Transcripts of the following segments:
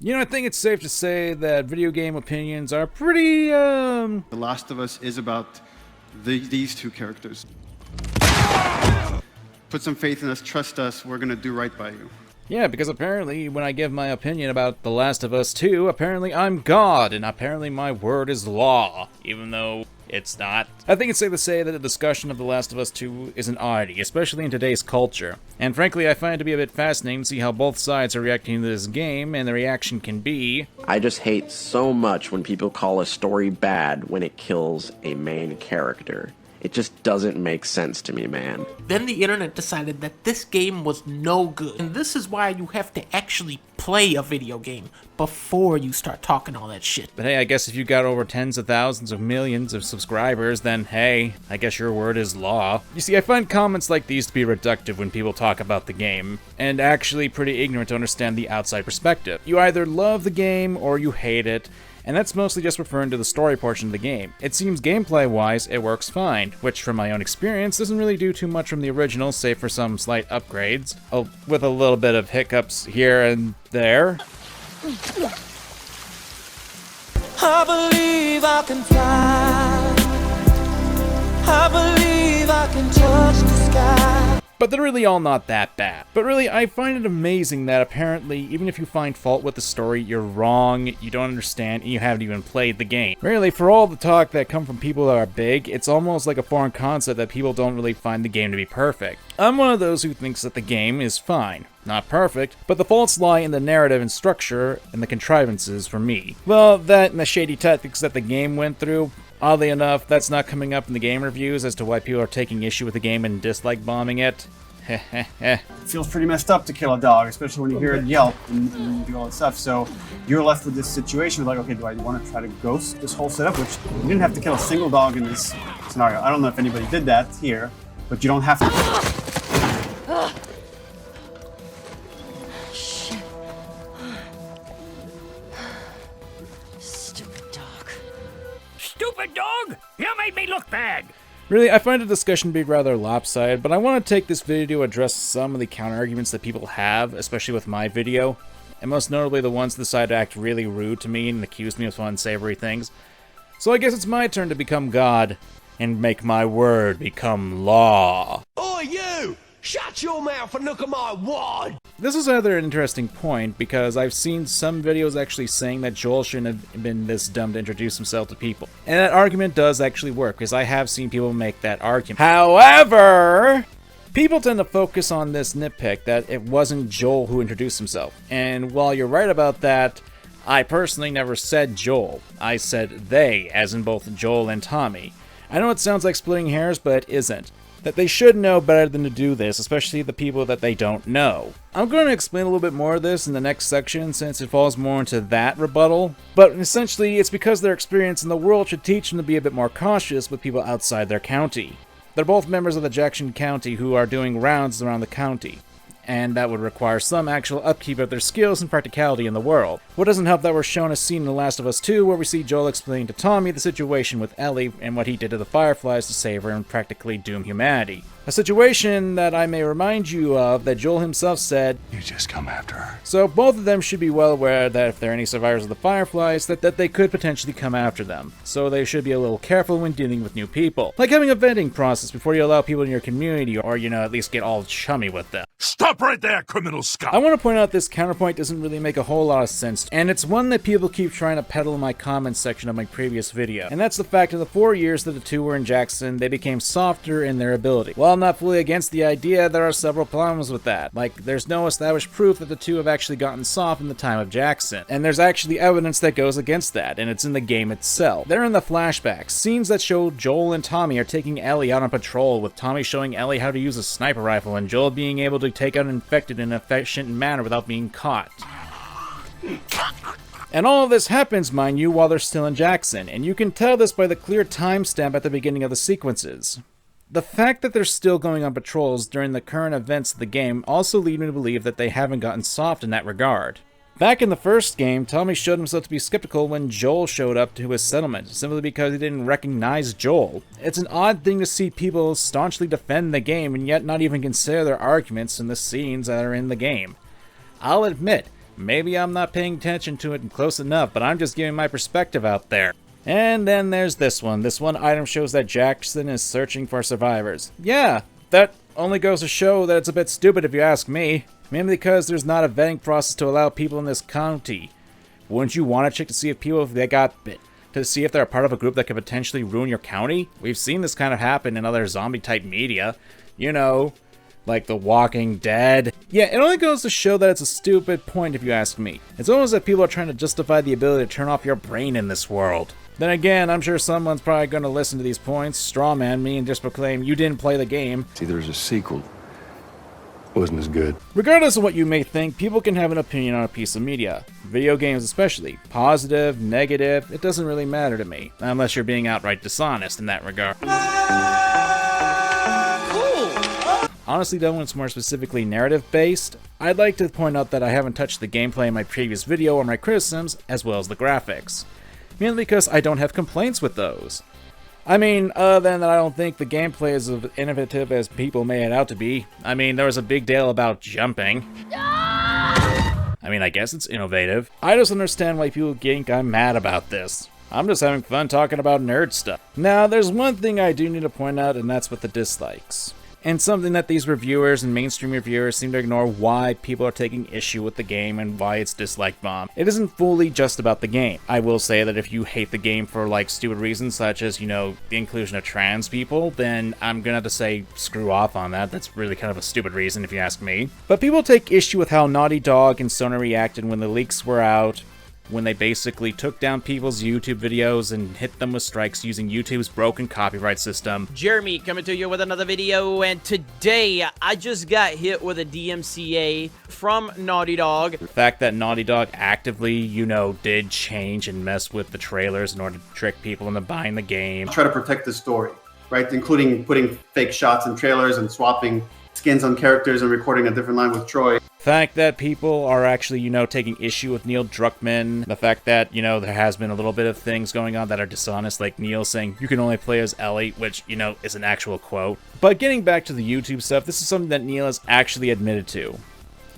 You know, I think it's safe to say that video game opinions are pretty, The Last of Us is about these two characters. Put some faith in us, trust us, we're gonna do right by you. Yeah, because apparently when I give my opinion about The Last of Us 2, apparently I'm God, and apparently my word is law, even though it's not. I think it's safe to say that the discussion of The Last of Us 2 is an oddity, especially in today's culture. And frankly, I find it to be a bit fascinating to see how both sides are reacting to this game, and the reaction can be... I just hate so much when people call a story bad when it kills a main character. It just doesn't make sense to me, man. Then the internet decided that this game was no good. And this is why you have to actually play a video game before you start talking all that shit. But hey, I guess if you got over tens of thousands of millions of subscribers, then hey, I guess your word is law. You see, I find comments like these to be reductive when people talk about the game, and actually pretty ignorant to understand the outside perspective. You either love the game or you hate it, and that's mostly just referring to the story portion of the game. It seems gameplay-wise, it works fine, which from my own experience doesn't really do too much from the original, save for some slight upgrades, with a little bit of hiccups here and there. I believe I can fly. I believe I can touch the sky. But they're really all not that bad. But really, I find it amazing that apparently, even if you find fault with the story, you're wrong, you don't understand, and you haven't even played the game. Really, for all the talk that come from people that are big, it's almost like a foreign concept that people don't really find the game to be perfect. I'm one of those who thinks that the game is fine. Not perfect, but the faults lie in the narrative and structure and the contrivances for me. Well, that and the shady tactics that the game went through. Oddly enough, that's not coming up in the game reviews as to why people are taking issue with the game and dislike bombing it. It feels pretty messed up to kill a dog, especially when you hear it yelp and do all that stuff. So you're left with this situation like, okay, do I want to try to ghost this whole setup? Which you didn't have to kill a single dog in this scenario. I don't know if anybody did that here, but you don't have to. Shit. Stupid dog. Stupid dog! You made me look bad! Really, I find the discussion to be rather lopsided, but I want to take this video to address some of the counter-arguments that people have, especially with my video, and most notably the ones that decide to act really rude to me and accuse me of unsavory things. So I guess it's my turn to become God, and make my word become law. Oi, you! Shut your mouth and look at my wad! This is rather an interesting point, because I've seen some videos actually saying that Joel shouldn't have been this dumb to introduce himself to people. And that argument does actually work, because I have seen people make that argument. However, people tend to focus on this nitpick that it wasn't Joel who introduced himself. And while you're right about that, I personally never said Joel. I said they, as in both Joel and Tommy. I know it sounds like splitting hairs, but it isn't. That they should know better than to do this, especially the people that they don't know. I'm going to explain a little bit more of this in the next section since it falls more into that rebuttal, but essentially it's because their experience in the world should teach them to be a bit more cautious with people outside their county. They're both members of the Jackson County who are doing rounds around the county, and that would require some actual upkeep of their skills and practicality in the world. What doesn't help that we're shown a scene in The Last of Us 2 where we see Joel explaining to Tommy the situation with Ellie and what he did to the Fireflies to save her and practically doom humanity. A situation that I may remind you of that Joel himself said, "You just come after her." So both of them should be well aware that if there are any survivors of the Fireflies, that they could potentially come after them. So they should be a little careful when dealing with new people. Like having a vetting process before you allow people in your community, or, at least get all chummy with them. Stop right there, criminal scum! I want to point out this counterpoint doesn't really make a whole lot of sense, and it's one that people keep trying to peddle in my comments section of my previous video. And that's the fact of the 4 years that the two were in Jackson, they became softer in their ability. While I'm not fully against the idea, there are several problems with that. Like, there's no established proof that the two have actually gotten soft in the time of Jackson. And there's actually evidence that goes against that, and it's in the game itself. They're in the flashbacks, scenes that show Joel and Tommy are taking Ellie out on patrol, with Tommy showing Ellie how to use a sniper rifle, and Joel being able to take out an infected in an efficient manner without being caught. And all of this happens, mind you, while they're still in Jackson, and you can tell this by the clear timestamp at the beginning of the sequences. The fact that they're still going on patrols during the current events of the game also lead me to believe that they haven't gotten soft in that regard. Back in the first game, Tommy showed himself to be skeptical when Joel showed up to his settlement, simply because he didn't recognize Joel. It's an odd thing to see people staunchly defend the game and yet not even consider their arguments in the scenes that are in the game. I'll admit, Maybe I'm not paying attention to it close enough, but I'm just giving my perspective out there. And then there's this one. This one item shows that Jackson is searching for survivors. Yeah, that only goes to show that it's a bit stupid if you ask me. Mainly because there's not a vetting process to allow people in this county. Wouldn't you want to check to see if they got bit? To see if they're a part of a group that could potentially ruin your county? We've seen this kind of happen in other zombie-type media. You know, like The Walking Dead. Yeah, it only goes to show that it's a stupid point if you ask me. It's almost like people are trying to justify the ability to turn off your brain in this world. Then again, I'm sure someone's probably going to listen to these points, strawman me, and just proclaim you didn't play the game. See, there's a sequel. Wasn't as good. Regardless of what you may think, people can have an opinion on a piece of media. Video games especially. Positive, negative, it doesn't really matter to me. Unless you're being outright dishonest in that regard. Honestly though, when it's more specifically narrative-based, I'd like to point out that I haven't touched the gameplay in my previous video or my criticisms, as well as the graphics. Mainly because I don't have complaints with those. I mean, other than that, I don't think the gameplay is as innovative as people made it out to be. I mean, there was a big deal about jumping. I mean, I guess it's innovative. I just understand why people think I'm mad about this. I'm just having fun talking about nerd stuff. Now, there's one thing I do need to point out, and that's with the dislikes. And something that these reviewers and mainstream reviewers seem to ignore why people are taking issue with the game and why it's dislike bomb. It isn't fully just about the game. I will say that if you hate the game for like stupid reasons such as, you know, the inclusion of trans people, then I'm gonna have to say screw off on that. That's really kind of a stupid reason if you ask me. But people take issue with how Naughty Dog and Sony reacted when the leaks were out, when they basically took down people's YouTube videos and hit them with strikes using YouTube's broken copyright system. Jeremy coming to you with another video, and today I just got hit with a DMCA from Naughty Dog. The fact that Naughty Dog actively, you know, did change and mess with the trailers in order to trick people into buying the game. Try to protect the story, right? Including putting fake shots in trailers and swapping skins on characters and recording a different line with Troy. The fact that people are actually, you know, taking issue with Neil Druckmann. The fact that, you know, there has been a little bit of things going on that are dishonest, like Neil saying, you can only play as Ellie, which, you know, is an actual quote. But getting back to the YouTube stuff, this is something that Neil has actually admitted to.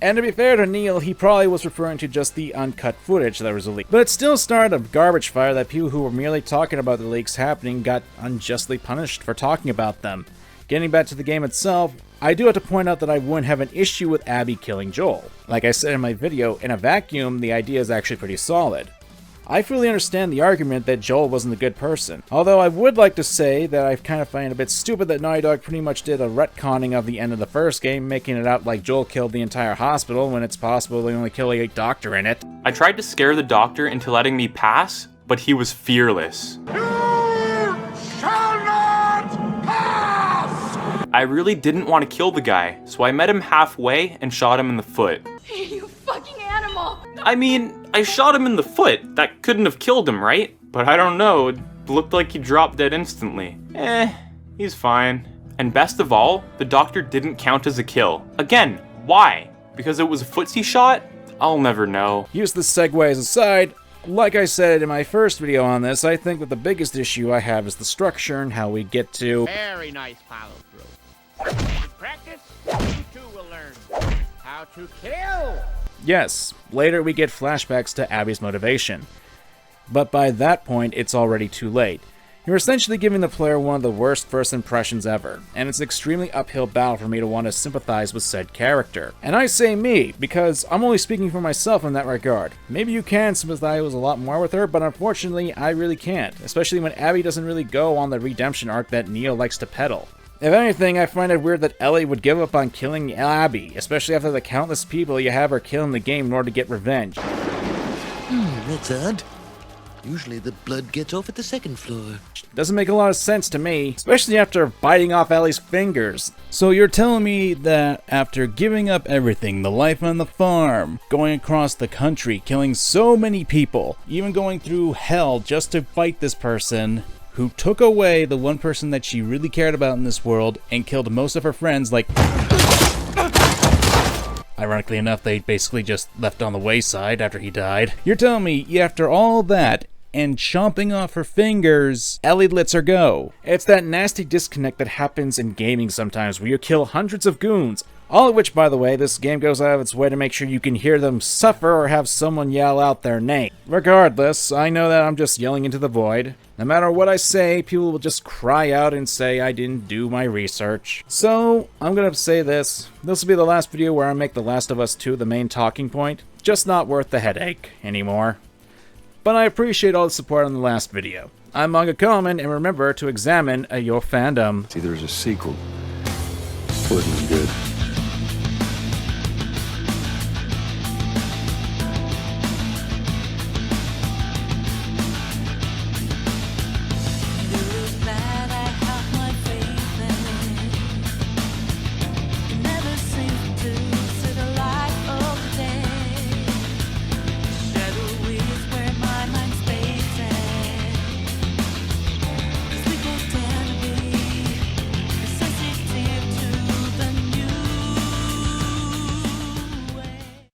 And to be fair to Neil, he probably was referring to just the uncut footage that was leaked. But it still started a garbage fire that people who were merely talking about the leaks happening got unjustly punished for talking about them. Getting back to the game itself, I do have to point out that I wouldn't have an issue with Abby killing Joel. Like I said in my video, in a vacuum, the idea is actually pretty solid. I fully understand the argument that Joel wasn't a good person. Although I would like to say that I kind of find it a bit stupid that Naughty Dog pretty much did a retconning of the end of the first game, making it out like Joel killed the entire hospital when it's possible they only kill a doctor in it. I tried to scare the doctor into letting me pass, but he was fearless. I really didn't want to kill the guy, so I met him halfway and shot him in the foot. You fucking animal! I mean, I shot him in the foot. That couldn't have killed him, right? But I don't know, it looked like he dropped dead instantly. He's fine. And best of all, the doctor didn't count as a kill. Again, why? Because it was a footsie shot? I'll never know. Use the segue as a side. Like I said in my first video on this, I think that the biggest issue I have is the structure and how we get to... Very nice follow-through. In practice, you two will learn how to kill. Yes, later we get flashbacks to Abby's motivation. But by that point, it's already too late. You're essentially giving the player one of the worst first impressions ever, and it's an extremely uphill battle for me to want to sympathize with said character. And I say me, because I'm only speaking for myself in that regard. Maybe you can sympathize a lot more with her, but unfortunately, I really can't, especially when Abby doesn't really go on the redemption arc that Neil likes to peddle. If anything, I find it weird that Ellie would give up on killing Abby, especially after the countless people you have her kill in the game in order to get revenge. That's odd. Usually the blood gets off at the second floor. Doesn't make a lot of sense to me, especially after biting off Ellie's fingers. So you're telling me that after giving up everything, the life on the farm, going across the country, killing so many people, even going through hell just to fight this person, who took away the one person that she really cared about in this world and killed most of her friends, like... Ironically enough, they basically just left on the wayside after he died. You're telling me, after all that, and chomping off her fingers, Ellie lets her go. It's that nasty disconnect that happens in gaming sometimes, where you kill hundreds of goons, All of which, by the way, this game goes out of its way to make sure you can hear them suffer or have someone yell out their name. Regardless, I know that I'm just yelling into the void. No matter what I say, people will just cry out and say I didn't do my research. So, I'm gonna say this. This will be the last video where I make The Last of Us 2 the main talking point. Just not worth the headache anymore. But I appreciate all the support on the last video. I'm Manga Coleman, and remember to examine your fandom. See, there's a sequel. Wasn't as good.